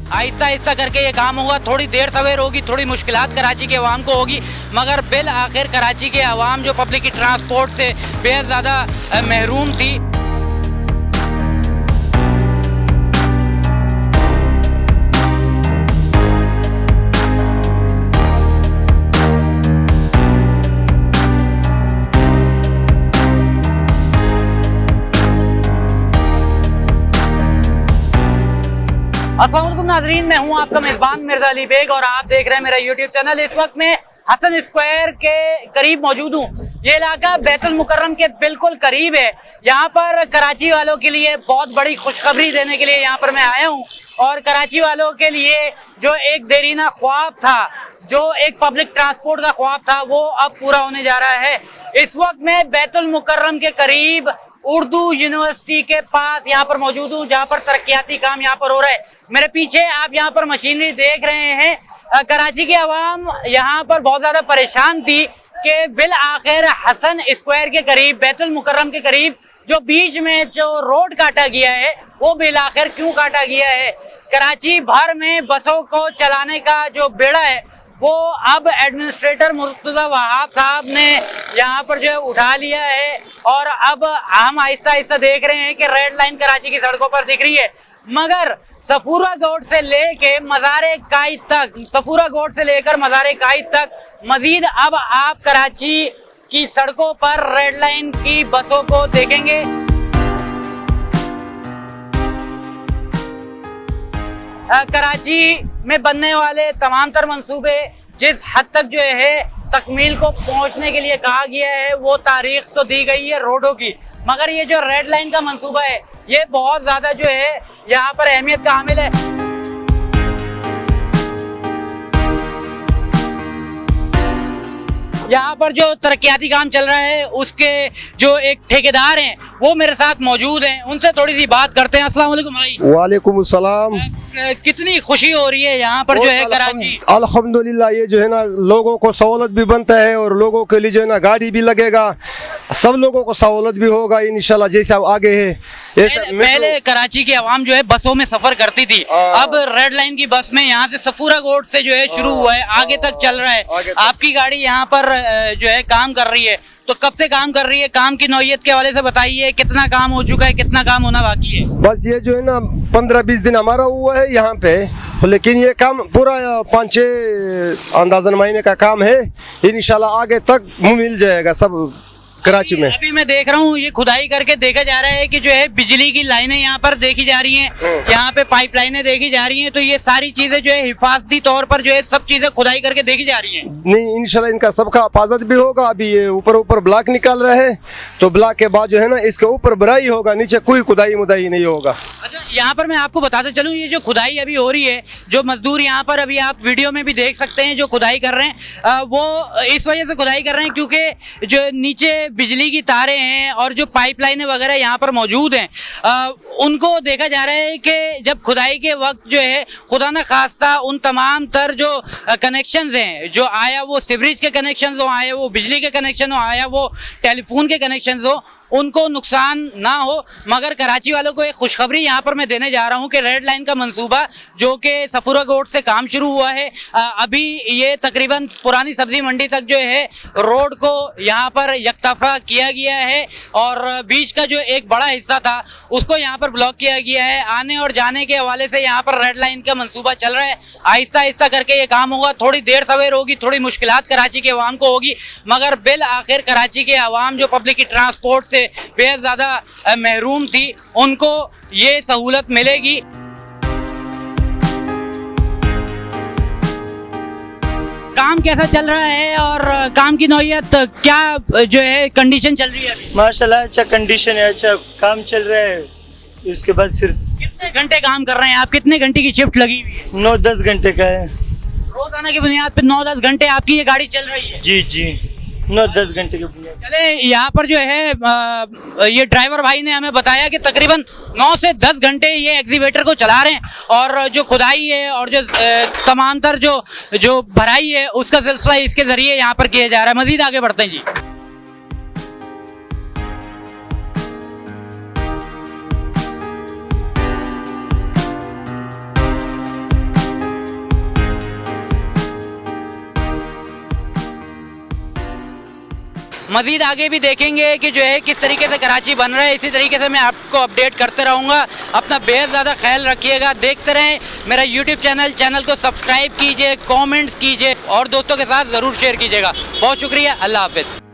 आहिस्ता आहिस्ता करके ये काम होगा। थोड़ी देर सवेर होगी, थोड़ी मुश्किलात कराची के अवाम को होगी, मगर बिल आखिर कराची के अवाम जो पब्लिक ट्रांसपोर्ट से बेहद ज़्यादा महरूम थी। अस्सलाम वालेकुम नाज़रीन, मैं हूं आपका मेज़बान मिर्ज़ा अली बेग और आप देख रहे हैं मेरा यूट्यूब चैनल। इस वक्त मैं हसन स्क्वायर के करीब मौजूद हूं। ये इलाका बैतुल मुकर्रम के बिल्कुल करीब है। यहाँ पर कराची वालों के लिए बहुत बड़ी खुशखबरी देने के लिए यहाँ पर मैं आया हूँ और कराची वालों के लिए जो एक देरीना ख्वाब था, जो एक पब्लिक ट्रांसपोर्ट का ख्वाब था, वो अब पूरा होने जा रहा है। इस वक्त मैं बैतुल मुकर्रम के करीब उर्दू यूनिवर्सिटी के पास यहाँ पर मौजूद हूँ, जहाँ पर तरक्याती काम यहाँ पर हो रहा है। मेरे पीछे आप यहाँ पर मशीनरी देख रहे हैं। कराची की आवाम यहाँ पर बहुत ज्यादा परेशान थी कि बिल आखिर हसन स्क्वायर के करीब, बैतुल मुकर्रम के करीब जो बीच में जो रोड काटा गया है, वो बिल आखिर क्यों काटा गया है। कराची भर में बसों को चलाने का जो बेड़ा है वो अब एडमिनिस्ट्रेटर मुर्तजा वहाब साहब ने यहाँ पर जो है उठा लिया है और अब हम आहिस्ता आहिस्ता देख रहे हैं कि रेड लाइन कराची की सड़कों पर दिख रही है। मगर सफूरा गोड से लेकर मज़ार कायद तक, सफूरा गोड से लेकर मज़ार कायद तक मजीद अब आप कराची की सड़कों पर रेड लाइन की बसों को देखेंगे। कराची में बनने वाले तमाम तर मंसूबे जिस हद तक जो है तकमील को पहुंचने के लिए कहा गया है, वो तारीख तो दी गई है रोडों की, मगर ये जो रेड लाइन का मंसूबा है ये बहुत ज्यादा जो है यहाँ पर अहमियत का हामिल है। यहाँ पर जो तरक्याती काम चल रहा है उसके जो एक ठेकेदार हैं वो मेरे साथ मौजूद हैं, उनसे थोड़ी सी बात करते हैं। अस्सलाम वालेकुम भाई। वालेकुम अस्सलाम। कितनी खुशी हो रही है यहाँ पर जो है कराची? अल्हम्दुलिल्लाह, ये जो है ना लोगों को सहूलत भी बनता है और लोगों के लिए जो है ना गाड़ी भी लगेगा, सब लोगों को सहूलत भी होगा इंशाल्लाह। जैसे अब आगे है पहले कराची की आवाम जो है बसों में सफर करती थी, अब रेड लाइन की बस में यहाँ से सफूरा गोड से जो है शुरू हुआ है, आगे तक चल रहा है। आपकी गाड़ी यहाँ पर जो है काम कर रही है, तो कब से काम कर रही है? काम की नौयत के हवाले से बताइए, कितना काम हो चुका है, कितना काम होना बाकी है? बस ये जो है ना 15-20 दिन हमारा हुआ है यहाँ पे, लेकिन ये काम पूरा 5-6 अंदाजन महीने का काम है। इंशाल्लाह आगे तक मिल जाएगा सब कराची में। अभी मैं देख रहा हूँ ये खुदाई करके देखा जा रहा है कि जो है बिजली की लाइनें यहाँ पर देखी जा रही हैं, यहाँ पे पाइप लाइनें देखी जा रही हैं, तो ये सारी चीजें जो है हिफाजती तौर पर जो है सब चीजें खुदाई करके देखी जा रही हैं। नहीं, इंशाल्लाह इनका सबका हिफाजत भी होगा। अभी ये ऊपर ब्लॉक निकाल रहे हैं, तो ब्लॉक के बाद जो है ना इसके ऊपर बराई होगा, नीचे कोई खुदाई मुदाई नहीं होगा। अच्छा, यहाँ पर मैं आपको बताते चलूँ, ये जो खुदाई अभी हो रही है, जो मजदूर यहाँ पर अभी आप वीडियो में भी देख सकते हैं जो खुदाई कर रहे हैं, वो इस वजह से खुदाई कर रहे हैं क्योंकि जो नीचे बिजली की तारें हैं और जो पाइपलाइनें वगैरह यहाँ पर मौजूद हैं, उनको देखा जा रहा है कि जब खुदाई के वक्त जो है खुदा न खास्ता उन तमाम तर जो कनेक्शंस हैं, जो आया वो सीवरेज के कनेक्शंस हो, आया वो बिजली के कनेक्शन हो, आया वो टेलीफोन के कनेक्शंस हो, उनको नुकसान ना हो। मगर कराची वालों को एक खुशखबरी यहाँ पर मैं देने जा रहा हूँ कि रेड लाइन का मंसूबा जो कि सफूरा गोड से काम शुरू हुआ है, अभी ये तकरीबन पुरानी सब्जी मंडी तक जो है रोड को यहाँ पर यकतफा किया गया है और बीच का जो एक बड़ा हिस्सा था उसको यहाँ पर ब्लॉक किया गया है। आने और जाने के हवाले से यहाँ पर रेड लाइन का मंसूबा चल रहा है। आहिस्ता आहिस्ता करके ये काम होगा। थोड़ी देर सवेर होगी, थोड़ी मुश्किलात कराची के अवाम को होगी, मगर बिल आखिर कराची के अवाम जो पब्लिक ट्रांसपोर्ट से बेहद ज्यादा महरूम थी, उनको ये सहूलत मिलेगी। काम कैसा चल रहा है और काम की नौयत क्या जो है कंडीशन चल रही है अभी? माशाल्लाह अच्छा कंडीशन है, अच्छा काम चल रहा है। उसके बाद सिर्फ कितने घंटे काम कर रहे हैं आप? कितने घंटे की शिफ्ट लगी हुई है? 9-10 घंटे का है। रोजाना की बुनियाद पे 9-10 घंटे आपकी ये गाड़ी चल रही है? जी जी, 9-10 घंटे के बुनियाद। चले, यहाँ पर जो है ये ड्राइवर भाई ने हमें बताया कि तकरीबन 9 से 10 घंटे ये एग्जीवेटर को चला रहे हैं और जो खुदाई है और जो तमाम तर जो भराई है उसका सिलसिला इसके जरिए यहाँ पर किया जा रहा है। मजीद आगे बढ़ते हैं जी। मजीद आगे भी देखेंगे कि जो है किस तरीके से कराची बन रहा है। इसी तरीके से मैं आपको अपडेट करते रहूँगा। अपना बेहद ज़्यादा ख्याल रखिएगा, देखते रहें मेरा यूट्यूब चैनल को सब्सक्राइब कीजिए, कॉमेंट्स कीजिए और दोस्तों के साथ ज़रूर शेयर कीजिएगा। बहुत शुक्रिया, अल्लाह हाफिज़।